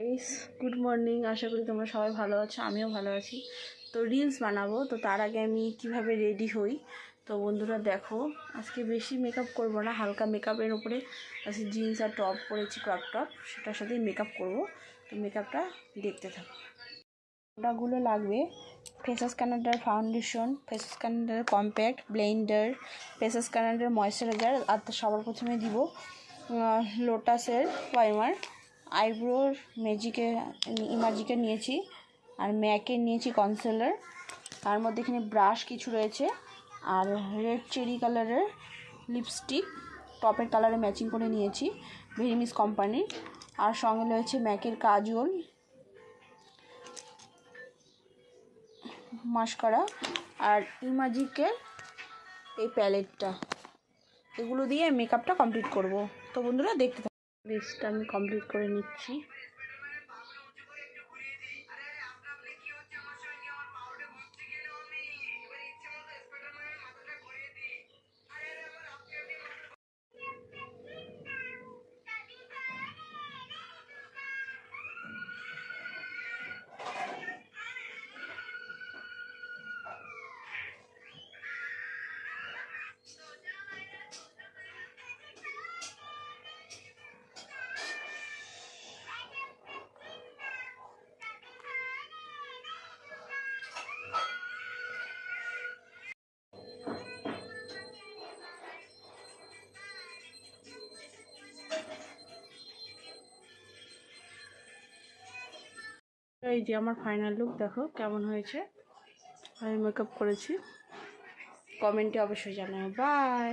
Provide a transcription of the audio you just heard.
Guys good morning. আশা করি তোমরা সবাই ভালো আছো, আমিও ভালো আছি। তো রিলস বানাবো, তো তার আগে আমি কিভাবে রেডি হই তো বন্ধুরা দেখো। আজকে বেশি মেকআপ করব না, হালকা মেকআপের উপরে আজকে জিন্স আর টপ পরেছি, ক্রপ টপ, সেটার সাথেই মেকআপ করব। তো মেকআপটা দেখতে থাকো। ওটাগুলো লাগবে ফেসেস কানাডার ফাউন্ডেশন, ফেসেস কানাডার কম্প্যাক্ট, ব্লেন্ডার, ফেসেস কানাডার ময়েশ্চারাইজার, আর সবার প্রথমে দিব লোটাসের প্রাইমার, আইব্রোর ইমাজিকের নিয়েছি, আর ম্যাকের নিয়েছি কনসিলার, তার মধ্যে এখানে ব্রাশ কিছু রয়েছে, আর রেড চেরি কালারের লিপস্টিক টপের কালারে ম্যাচিং করে নিয়েছি ভেরিমিস কোম্পানির, আর সঙ্গে রয়েছে ম্যাকের কাজল, মাস্কারা, আর ইমাজিকের এই প্যালেটটা। এগুলো দিয়ে মেকআপটা কমপ্লিট করব। তো বন্ধুরা দেখতে থাকুন। বেসটা আমি কমপ্লিট করে নিচ্ছি। এই যে আমার ফাইনাল লুক, দেখো কেমন হয়েছে। আমি মেকআপ করেছি, কমেন্টে অবশ্যই জানাও। বাই।